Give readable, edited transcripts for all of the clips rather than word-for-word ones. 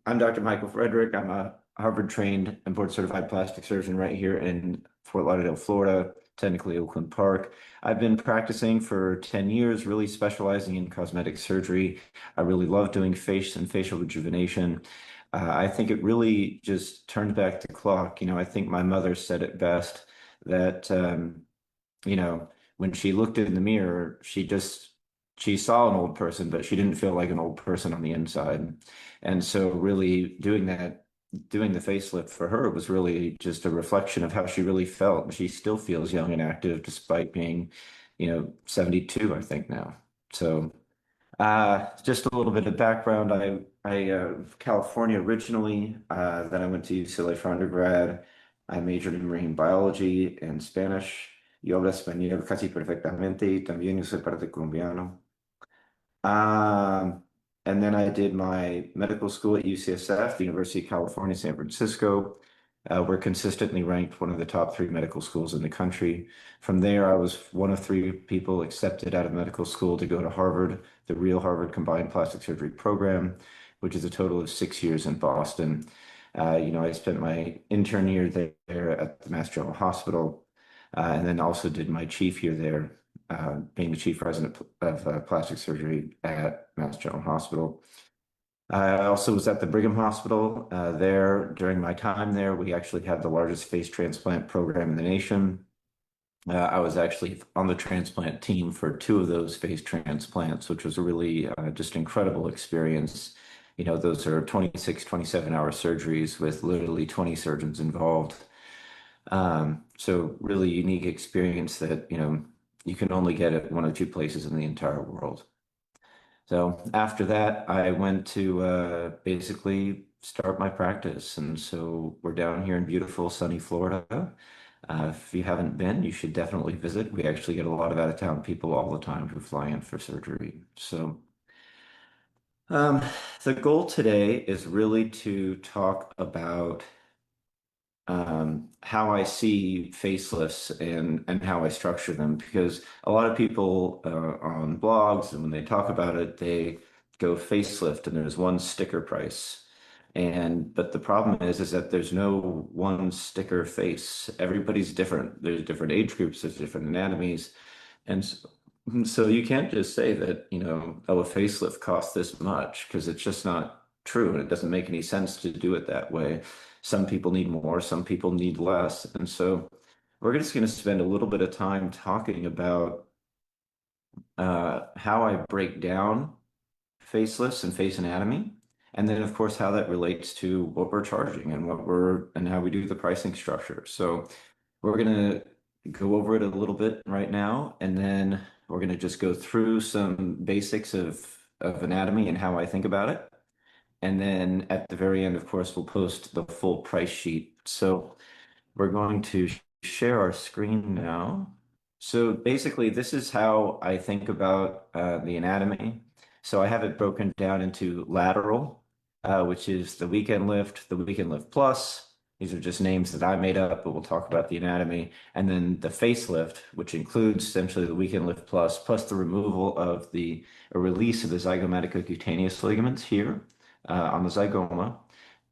I'm Dr. Michael Frederick. I'm a Harvard-trained and board-certified plastic surgeon right here in Fort Lauderdale, Florida, technically Oakland Park. I've been practicing for 10 years, really specializing in cosmetic surgery. I really love doing face and facial rejuvenation. I think it really just turned back the clock. I think my mother said it best that, you know, when she looked in the mirror, she saw an old person, but she didn't feel like an old person on the inside. And so really doing the facelift for her was really just a reflection of how she really felt. She still feels young and active despite being, 72, I think now. So just a little bit of background. I California originally, then I went to UCLA for undergrad. I majored in marine biology and Spanish. Yo hablo español casi perfectamente y también yo soy parte colombiano. Um, and then I did my medical school at UCSF, the University of California, San Francisco. We're consistently ranked one of the top three medical schools in the country. From there, I was one of three people accepted out of medical school to go to Harvard, the real Harvard Combined Plastic Surgery program, which is a total of 6 years in Boston. I spent my intern year there at the Mass General Hospital, and then also did my chief year there, being the chief resident of plastic surgery at Mass General Hospital. I also was at the Brigham Hospital. There, during my time there, we actually had the largest face transplant program in the nation. I was actually on the transplant team for two of those face transplants, which was a really just incredible experience. Those are 26, 27-hour surgeries with literally 20 surgeons involved. So really unique experience that, you can only get at one or two places in the entire world. So after that, I went to basically start my practice. And so we're down here in beautiful sunny Florida. If you haven't been, you should definitely visit. We actually get a lot of out-of-town people all the time who fly in for surgery. So um, the goal today is really to talk about how I see facelifts and how I structure them, because a lot of people on blogs and when they talk about it, they go facelift and there's one sticker price. But the problem is that there's no one sticker face. Everybody's different. There's different age groups, there's different anatomies. And so you can't just say that, oh, a facelift costs this much because it's just not true and it doesn't make any sense to do it that way. Some people need more, some people need less. And so we're just going to spend a little bit of time talking about how I break down facelifts and face anatomy. And then, of course, how that relates to what we're charging and and how we do the pricing structure. So we're going to go over it a little bit right now, and then we're going to just go through some basics of anatomy and how I think about it. And then at the very end, of course, we'll post the full price sheet. So we're going to share our screen now. So basically, this is how I think about the anatomy. So I have it broken down into lateral, which is the weekend lift, the weekend lift plus. These are just names that I made up, but we'll talk about the anatomy. And then the facelift, which includes essentially the weekend lift plus the removal of a release of the zygomatico-cutaneous ligaments here on the zygoma.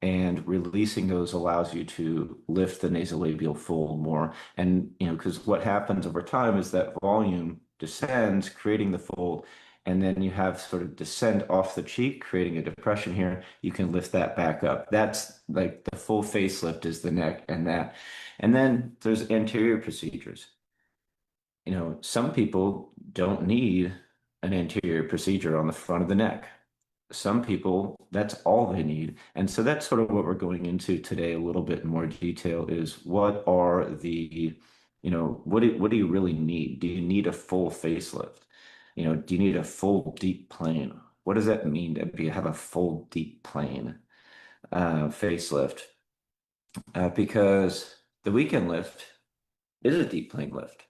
And releasing those allows you to lift the nasolabial fold more. And, because what happens over time is that volume descends, creating the fold, and then you have sort of descent off the cheek, creating a depression here. You can lift that back up. That's like the full facelift is the neck and that. And then there's anterior procedures. Some people don't need an anterior procedure on the front of the neck. Some people, that's all they need. And so that's sort of what we're going into today, a little bit more detail is what are what do you really need? Do you need a full facelift? Do you need a full deep plane? What does that mean to have a full deep plane facelift? Because the weekend lift is a deep plane lift.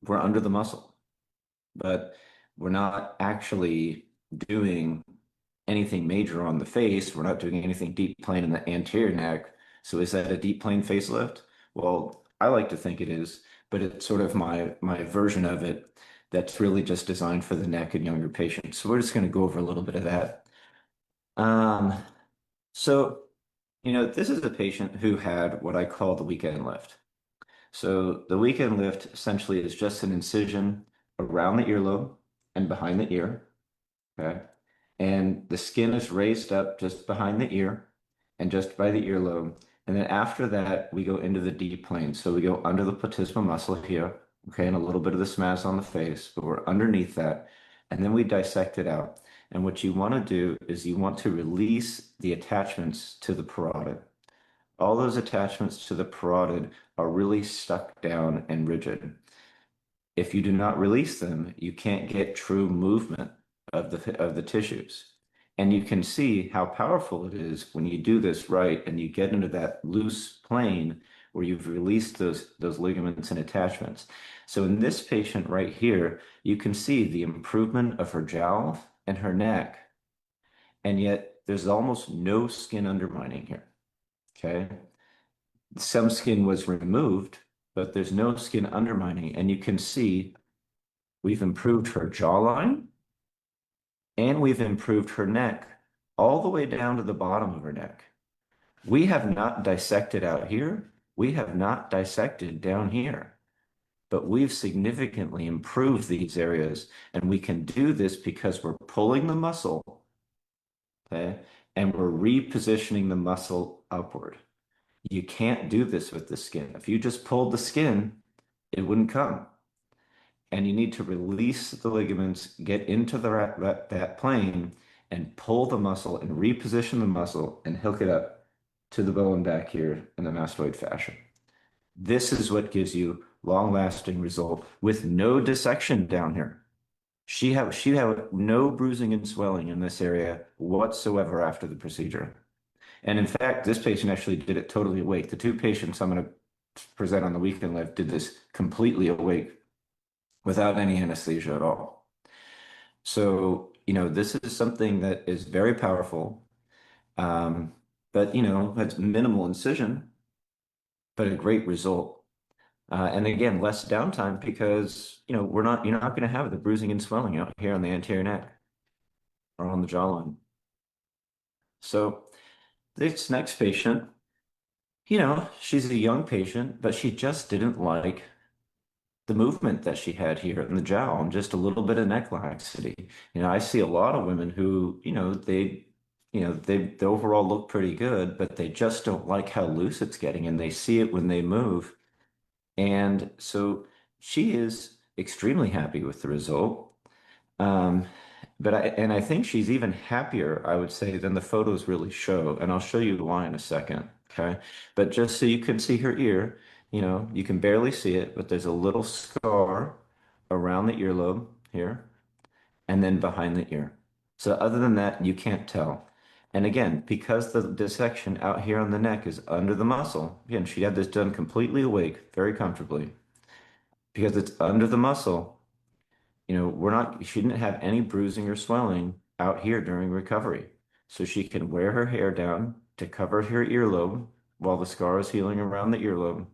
We're under the muscle, but we're not actually doing anything major on the face. We're not doing anything deep plane in the anterior neck. So is that a deep plane facelift? Well, I like to think it is, but it's sort of my version of it that's really just designed for the neck and younger patients. So we're just going to go over a little bit of that. Um, so, this is a patient who had what I call the weekend lift. So the weekend lift essentially is just an incision around the earlobe and behind the ear. Okay. And the skin is raised up just behind the ear and just by the earlobe. And then after that, we go into the deep plane. So we go under the platysma muscle here, okay, and a little bit of the SMAS on the face, but we're underneath that. And then we dissect it out. And what you want to do is you want to release the attachments to the parotid. All those attachments to the parotid are really stuck down and rigid. If you do not release them, you can't get true movement of the tissues. And you can see how powerful it is when you do this right and you get into that loose plane where you've released those ligaments and attachments. So in this patient right here, you can see the improvement of her jowl and her neck, and yet there's almost no skin undermining here. Okay. Some skin was removed, but there's no skin undermining. And you can see we've improved her jawline and we've improved her neck all the way down to the bottom of her neck. We have not dissected out here. We have not dissected down here, but we've significantly improved these areas. And we can do this because we're pulling the muscle, okay, and we're repositioning the muscle upward. You can't do this with the skin. If you just pulled the skin, it wouldn't come. And you need to release the ligaments, get into that plane, and pull the muscle and reposition the muscle and hook it up to the bone back here in the mastoid fascia. This is what gives you long-lasting result with no dissection down here. She had no bruising and swelling in this area whatsoever after the procedure. And in fact, this patient actually did it totally awake. The two patients I'm going to present on the weekend live did this completely awake without any anesthesia at all. So, this is something that is very powerful, um, but, it's minimal incision, but a great result. And again, less downtime because, you're not going to have the bruising and swelling out here on the anterior neck or on the jawline. So this next patient, she's a young patient, but she just didn't like the movement that she had here in the jowl and just a little bit of neck laxity. I see a lot of women who, they overall look pretty good, but they just don't like how loose it's getting and they see it when they move. And so she is extremely happy with the result. Um, and I think she's even happier, I would say, than the photos really show. And I'll show you why in a second. Okay. But just so you can see her ear, you can barely see it, but there's a little scar around the earlobe here and then behind the ear. So other than that, you can't tell. And again, because the dissection out here on the neck is under the muscle, again, she had this done completely awake, very comfortably. Because it's under the muscle, she didn't have any bruising or swelling out here during recovery. So she can wear her hair down to cover her earlobe while the scar is healing around the earlobe.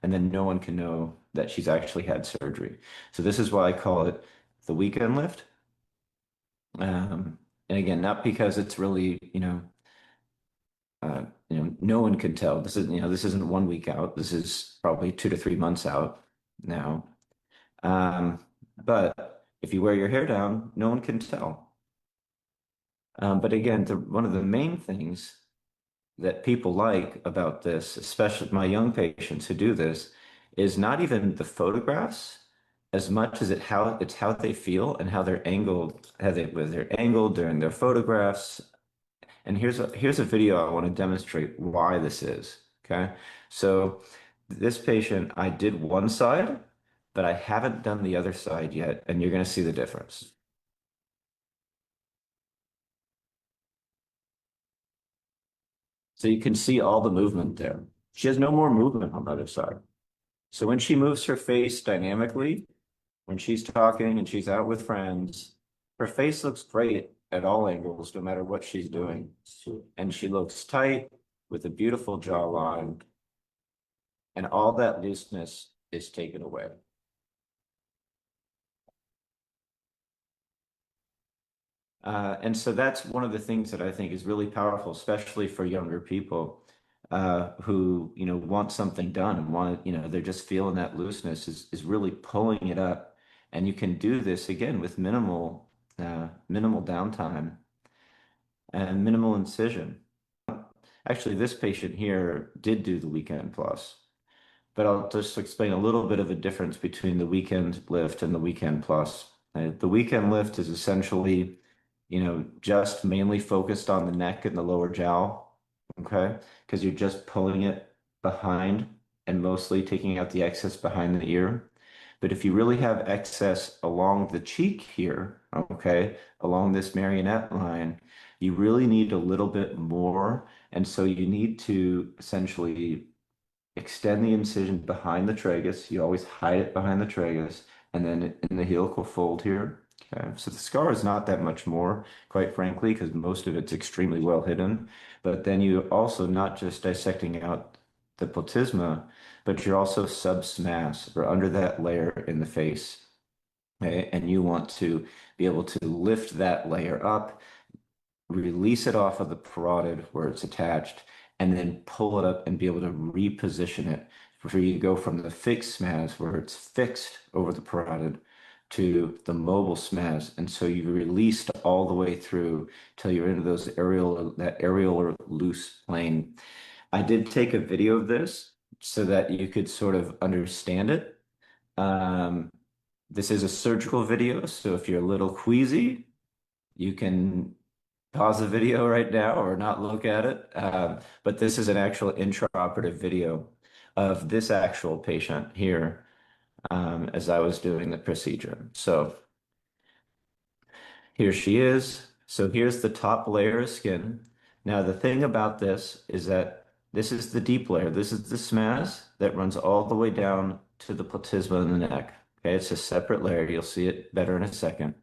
And then no one can know that she's actually had surgery. So this is why I call it the weekend lift. And again, not because it's really, no one can tell. This isn't 1 week out. This is probably 2 to 3 months out now. But if you wear your hair down, no one can tell. But again, one of the main things that people like about this, especially my young patients who do this, is not even the photographs as much as it's how they feel and how they're angled, whether they're angled during their photographs. And here's a video I want to demonstrate why this is. Okay. So this patient, I did one side, but I haven't done the other side yet, and you're going to see the difference. So you can see all the movement there. She has no more movement on the other side. So when she moves her face dynamically, when she's talking and she's out with friends, her face looks great at all angles, no matter what she's doing. And she looks tight with a beautiful jawline, and all that looseness is taken away. And so that's one of the things that I think is really powerful, especially for younger people who, want something done and they're just feeling that looseness is really pulling it up. And you can do this again with minimal downtime and minimal incision. Actually, this patient here did do the weekend plus, but I'll just explain a little bit of a difference between the weekend lift and the weekend plus. The weekend lift is essentially, just mainly focused on the neck and the lower jowl, okay? Because you're just pulling it behind and mostly taking out the excess behind the ear. But if you really have excess along the cheek here, okay, along this marionette line, you really need a little bit more. And so you need to essentially extend the incision behind the tragus. You always hide it behind the tragus, and then in the helical fold here. Okay, so the scar is not that much more, quite frankly, because most of it's extremely well hidden. But then you also not just dissecting out the platysma, but you're also subsmass or under that layer in the face. Okay, and you want to be able to lift that layer up, release it off of the parotid where it's attached, and then pull it up and be able to reposition it. For you to go from the fixed SMAS where it's fixed over the parotid to the mobile SMAS. And so you released all the way through till you're into that areolar loose plane. I did take a video of this so that you could sort of understand it. Um, this is a surgical video, so if you're a little queasy, you can pause the video right now or not look at it. But this is an actual intraoperative video of this actual patient here as I was doing the procedure. So here she is. So here's the top layer of skin. Now, the thing about this is that this is the deep layer. This is the SMAS that runs all the way down to the platysma in the neck. Okay, it's a separate layer. You'll see it better in a second.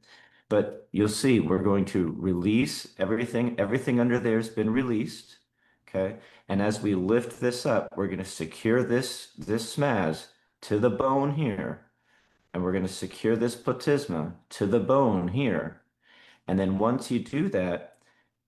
But you'll see we're going to release everything. Everything under there has been released. Okay. And as we lift this up, we're going to secure this SMAS to the bone here. And we're going to secure this platysma to the bone here. And then once you do that,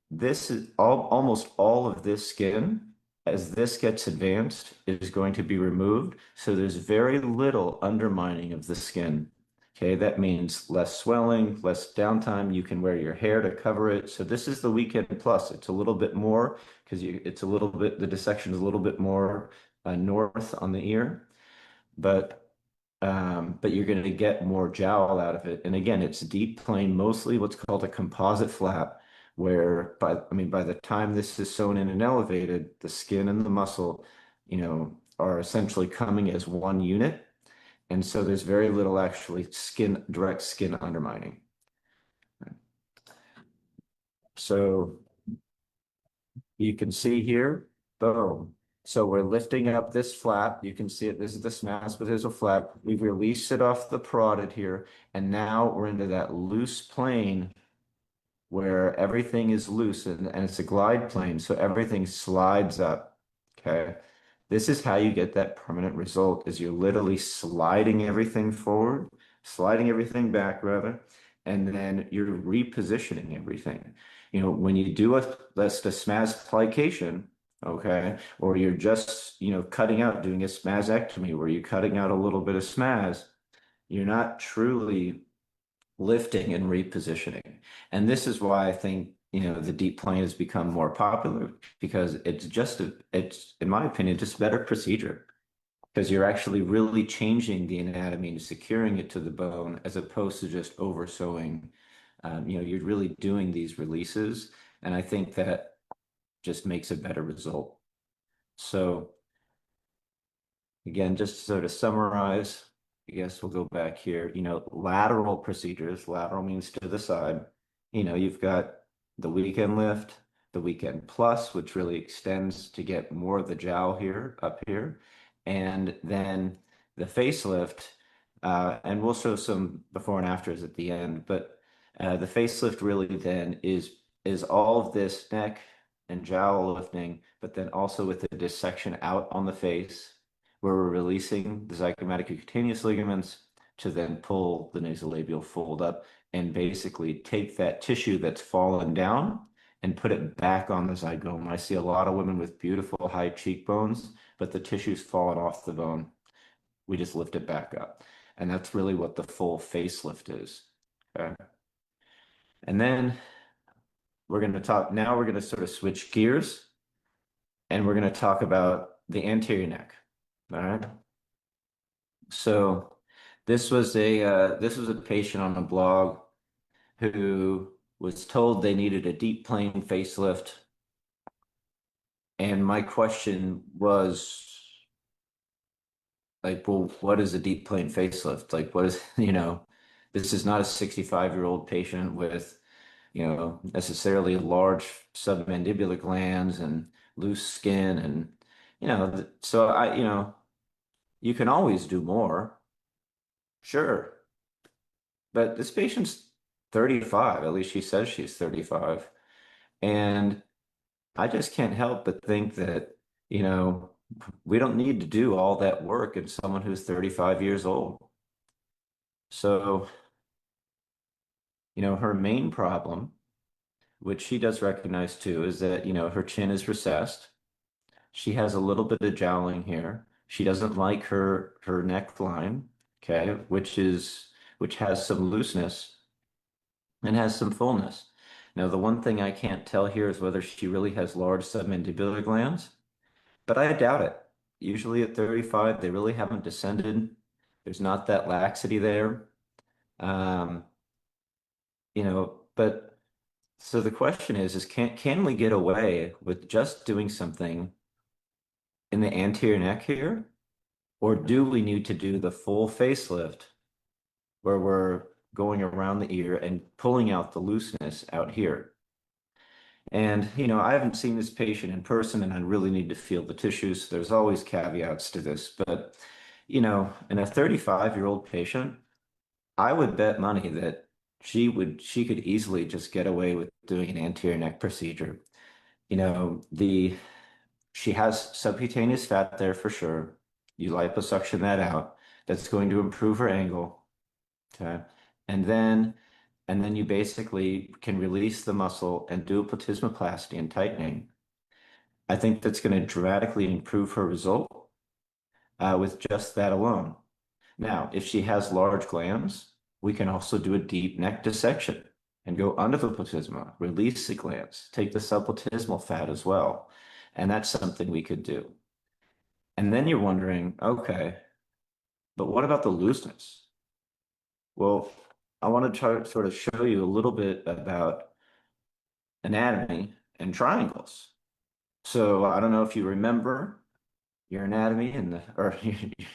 this is almost all of this skin, as this gets advanced, is going to be removed. So there's very little undermining of the skin. Okay, that means less swelling, less downtime. You can wear your hair to cover it. So this is the weekend plus. It's a little bit more because the dissection is a little bit more north on the ear, but you're going to get more jowl out of it. And again, it's deep plane, mostly what's called a composite flap, where by the time this is sewn in and elevated, the skin and the muscle, are essentially coming as one unit. And so there's very little actually direct skin undermining. So you can see here, boom. So we're lifting up this flap. You can see it. This is the SMAS, but there's a flap. We've released it off the parotid here. And now we're into that loose plane where everything is loose and it's a glide plane. So everything slides up. Okay. This is how you get that permanent result is you're literally sliding everything forward, sliding everything back rather, and then you're repositioning everything. When you do let's a SMAS plication, okay, or you're just, cutting out, doing a SMASectomy where you're cutting out a little bit of SMAS, you're not truly lifting and repositioning. And this is why I think, the deep plane has become more popular because it's, in my opinion, just a better procedure because you're actually really changing the anatomy and securing it to the bone as opposed to just over sewing. You're really doing these releases, and I think that just makes a better result. So again, just to sort of summarize, I guess we'll go back here. Lateral procedures, lateral means to the side. You've got the weekend lift, the weekend plus, which really extends to get more of the jowl here, up here. And then the facelift, and we'll show some before and afters at the end, but the facelift really then is all of this neck and jowl lifting, but then also with the dissection out on the face, where we're releasing the zygomatic cutaneous ligaments to then pull the nasolabial fold up and basically take that tissue that's fallen down and put it back on the zygoma. I see a lot of women with beautiful high cheekbones, but the tissue's fallen off the bone. We just lift it back up. And that's really what the full facelift is. Okay. And then now we're going to sort of switch gears and we're going to talk about the anterior neck. All right. So this was a patient on a blog who was told they needed a deep plane facelift. And my question was like, well, what is a deep plane facelift? Like, what is, this is not a 65-year-old patient with, necessarily large submandibular glands and loose skin. And, so you can always do more. Sure. But this patient's 35, at least she says she's 35. And I just can't help but think that, we don't need to do all that work in someone who's 35 years old. So, her main problem, which she does recognize too, is that, her chin is recessed. She has a little bit of jowling here. She doesn't like her neckline, okay, which has some looseness and has some fullness. Now, the one thing I can't tell here is whether she really has large submandibular glands, but I doubt it. Usually at 35, they really haven't descended. There's not that laxity there. Um, but so the question is can we get away with just doing something in the anterior neck here? Or do we need to do the full facelift where we're going around the ear and pulling out the looseness out here? And, I haven't seen this patient in person and I really need to feel the tissues. There's always caveats to this, but, in a 35-year-old patient, I would bet money that she could easily just get away with doing an anterior neck procedure. You know, the She has subcutaneous fat there for sure. You liposuction that out. That's going to improve her angle. Okay. And then you basically can release the muscle and do a platysmaplasty and tightening. I think that's going to dramatically improve her result with just that alone. Now, if she has large glands, we can also do a deep neck dissection and go under the platysma, release the glands, take the subplatysmal fat as well. And that's something we could do. And then you're wondering, okay, but what about the looseness? Well, I want to try to sort of show you a little bit about anatomy and triangles. So I don't know if you remember your anatomy or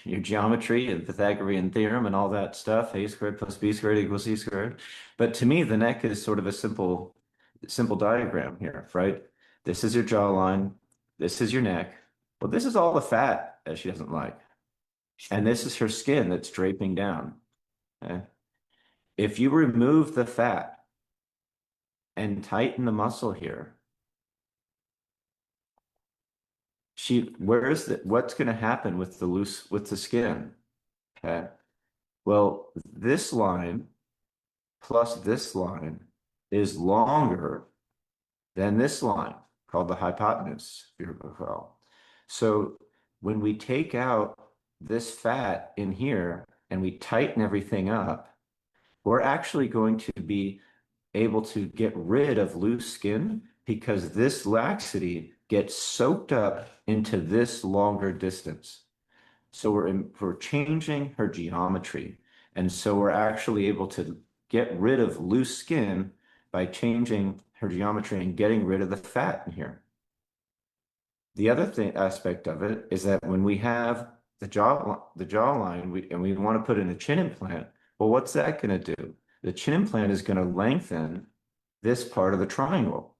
your geometry and Pythagorean theorem and all that stuff, a squared plus b squared equals c squared. But to me, the neck is sort of a simple diagram here, right? This is your jawline. This is your neck. Well, this is all the fat that she doesn't like. And this is her skin that's draping down. Okay? If you remove the fat and tighten the muscle here, what's going to happen with the skin? Okay. Well, this line plus this line is longer than this line called the hypotenuse, if you recall. So when we take out this fat in here and we tighten everything up, we're actually going to be able to get rid of loose skin because this laxity gets soaked up into this longer distance. So we're changing her geometry. And so we're actually able to get rid of loose skin by changing her geometry and getting rid of the fat in here. The other aspect of it is that when we have the jawline and we want to put in a chin implant, well, what's that going to do? The chin implant is going to lengthen this part of the triangle.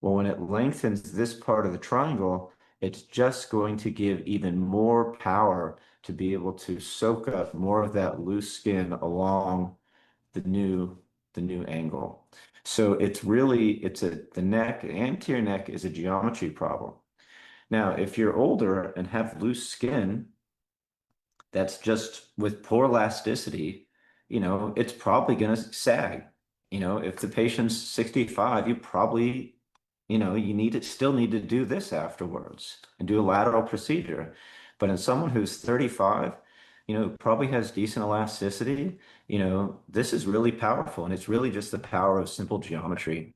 Well, when it lengthens this part of the triangle, it's just going to give even more power to be able to soak up more of that loose skin along the new angle. So the anterior neck is a geometry problem. Now, if you're older and have loose skin, that's just with poor elasticity, it's probably going to sag. If the patient's 65, you probably, you still need to do this afterwards and do a lateral procedure. But in someone who's 35, probably has decent elasticity, this is really powerful. And it's really just the power of simple geometry.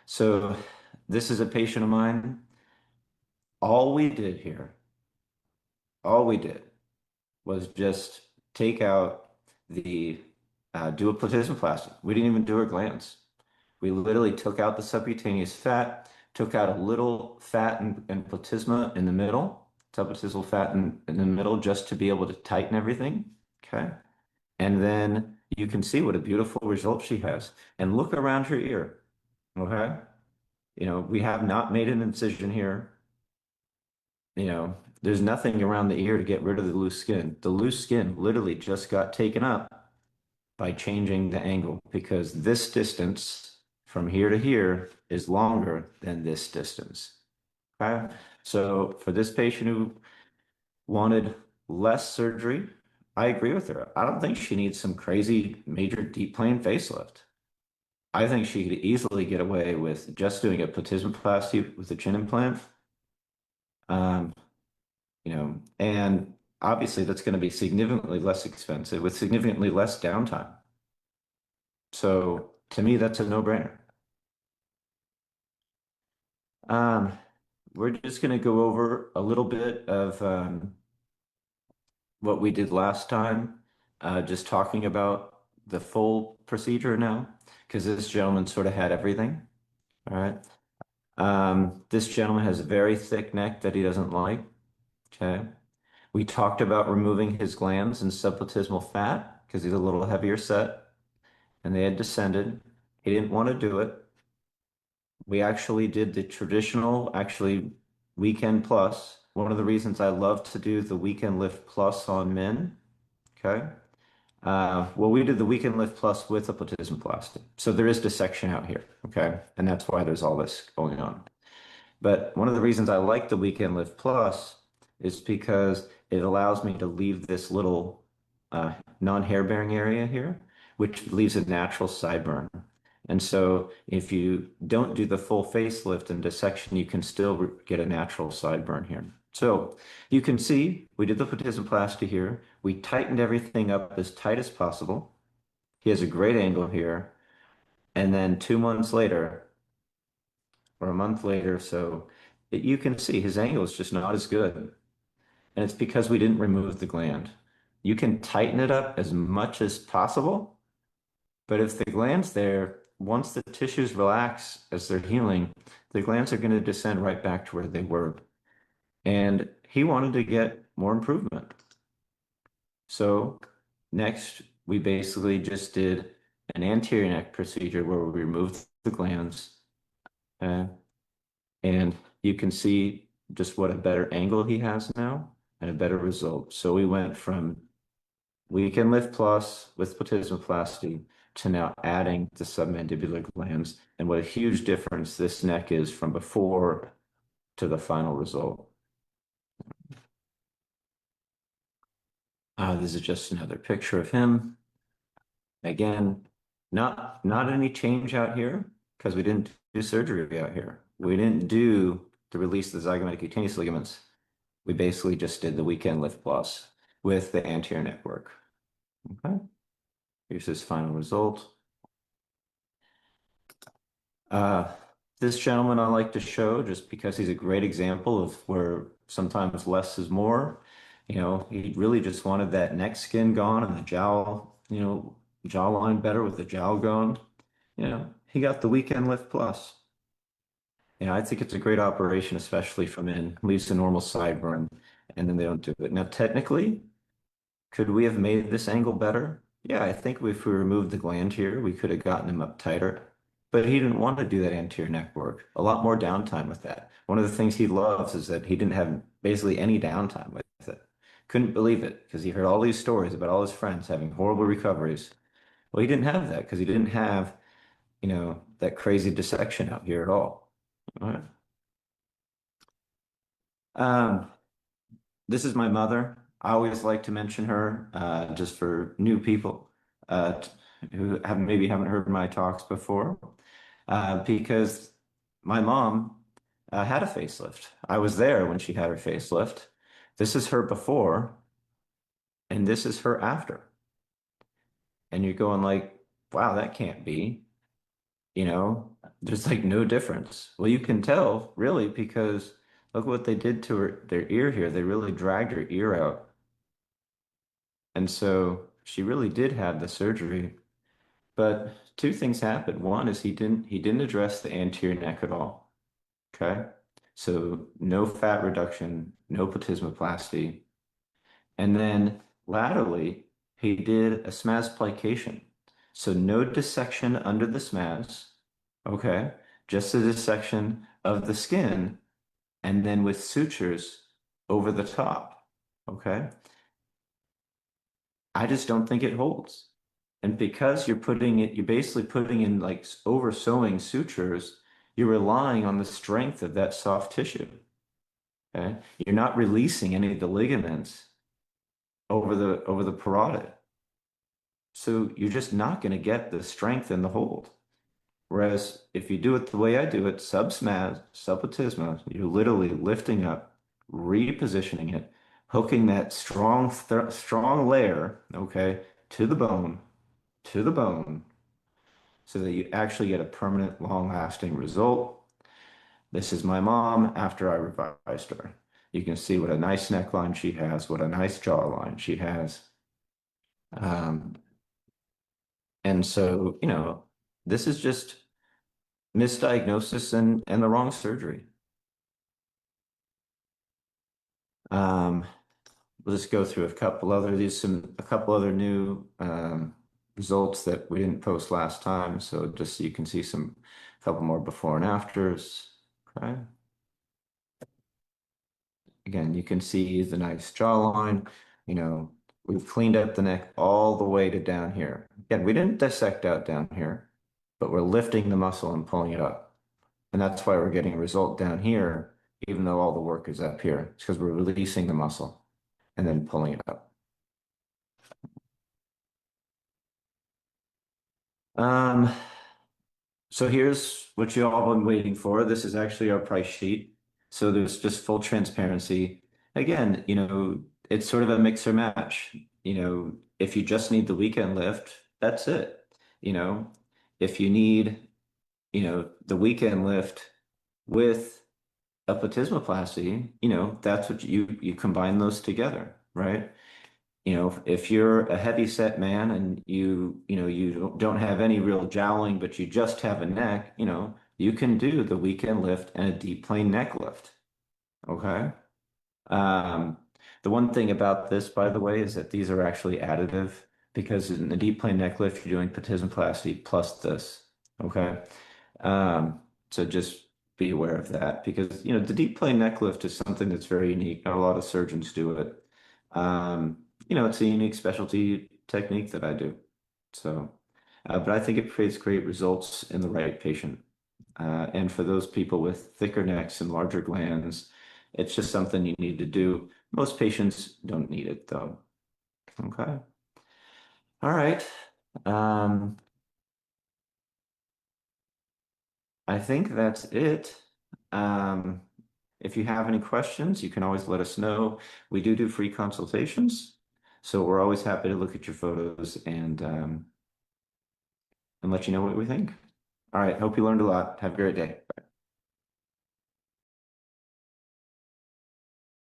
So this is a patient of mine. All we did here, all we did was just take out the do a platysmaplasty. We didn't even do her glands. We literally took out the subcutaneous fat, took out a little fat and platysma in the middle, subplatysmal fat in the middle, just to be able to tighten everything. Okay. And then you can see what a beautiful result she has. And look around her ear. Okay. We have not made an incision here. There's nothing around the ear to get rid of the loose skin. The loose skin literally just got taken up by changing the angle because this distance from here to here is longer than this distance. Okay. So for this patient who wanted less surgery, I agree with her. I don't think she needs some crazy major deep plane facelift. I think she could easily get away with just doing a platysmaplasty with a chin implant. Um, and obviously that's going to be significantly less expensive with significantly less downtime. So to me, that's a no-brainer. Um, we're just going to go over a little bit of what we did last time, just talking about the full procedure now, because this gentleman sort of had everything. All right. This gentleman has a very thick neck that he doesn't like. Okay. We talked about removing his glands and subplatysmal fat because he's a little heavier set and they had descended. He didn't want to do it. We actually did the traditional, actually, weekend plus. One of the reasons I love to do the weekend lift plus on men. Okay. Well, we did the weekend lift plus with a platysmaplasty. So there is dissection out here. Okay. And that's why there's all this going on. But one of the reasons I like the Weekend Lift Plus is because it allows me to leave this little non-hair bearing area here, which leaves a natural sideburn. And so if you don't do the full facelift and dissection, you can still get a natural sideburn here. So you can see we did the platysmaplasty here. We tightened everything up as tight as possible. He has a great angle here. And then 2 months later, or a month later, so you can see his angle is just not as good. And it's because we didn't remove the gland. You can tighten it up as much as possible, but if the gland's there, once the tissues relax as they're healing, the glands are going to descend right back to where they were. And he wanted to get more improvement. So next, we basically just did an anterior neck procedure where we removed the glands. Uh, And you can see just what a better angle he has now and a better result. So we went from Weekend Lift Plus with platysmaplasty to now adding the submandibular glands and what a huge difference this neck is from before to the final result. This is just another picture of him. Again, not any change out here because we didn't do surgery out here. We didn't do the release of the zygomatic cutaneous ligaments. We basically just did the Weekend Lift Plus with the anterior network. Okay, here's his final result. Uh, this gentleman I like to show just because he's a great example of where sometimes less is more. He really just wanted that neck skin gone and the jowl, jawline better with the jowl gone. He got the Weekend Lift Plus. I think it's a great operation, especially from in leaves a normal sideburn and then they don't do it. Now, technically, could we have made this angle better? Yeah, I think if we removed the gland here, we could have gotten him up tighter. But he didn't want to do that anterior neck work. A lot more downtime with that. One of the things he loves is that he didn't have basically any downtime with it. Couldn't believe it because he heard all these stories about all his friends having horrible recoveries. Well, he didn't have that because he didn't have, that crazy dissection out here at all. All right. Um, This is my mother. I always like to mention her just for new people. who maybe haven't heard my talks before, because my mom had a facelift. I was there when she had her facelift. This is her before, and this is her after. And you're going like, wow, that can't be. You know, there's like no difference. Well, you can tell really because look what they did to their ear here. They really dragged her ear out. And so she really did have the surgery. But two things happened. One is he didn't address the anterior neck at all. Okay. So no fat reduction, no platysmaplasty. And then laterally, he did a SMAS plication. So no dissection under the SMAS. Okay. Just a dissection of the skin and then with sutures over the top. Okay. I just don't think it holds. And because you're basically putting in like over sewing sutures, you're relying on the strength of that soft tissue. Okay. You're not releasing any of the ligaments over the parotid. So you're just not going to get the strength and the hold. Whereas if you do it the way I do it, sub-SMAS, sub-platysma, you're literally lifting up, repositioning it, hooking that strong layer, okay, to the bone, to the bone, so that you actually get a permanent, long-lasting result. This is my mom after I revised her. You can see what a nice neckline she has, what a nice jawline she has. Um, and so, this is just misdiagnosis and the wrong surgery. Um, we'll just go through a couple other new results that we didn't post last time. So just so you can see a couple more before and afters. Okay. Again, you can see the nice jawline. You know, we've cleaned up the neck all the way to down here. Again, we didn't dissect out down here, but we're lifting the muscle and pulling it up. And that's why we're getting a result down here, even though all the work is up here. It's because we're releasing the muscle and then pulling it up. Um, so here's what you all been waiting for. This is actually our price sheet. So there's just full transparency. Again, it's sort of a mix or match. If you just need the weekend lift, that's it. You know, if you need, the weekend lift with a platysmoplasty, that's what you combine those together, right? If you're a heavy set man and you don't have any real jowling, but you just have a neck, you can do the weekend lift and a deep plane neck lift. Okay. Um, the one thing about this, by the way, is that these are actually additive because in the deep plane neck lift, you're doing platysmoplasty plus this. Okay. So just be aware of that because, the deep plane neck lift is something that's very unique. Not a lot of surgeons do it. It's a unique specialty technique that I do. So, but I think it creates great results in the right patient. And for those people with thicker necks and larger glands, it's just something you need to do. Most patients don't need it though. Okay. All right. Um, I think that's it. Um, if you have any questions, you can always let us know. We do free consultations, so we're always happy to look at your photos and let you know what we think. All right. Hope you learned a lot. Have a great day.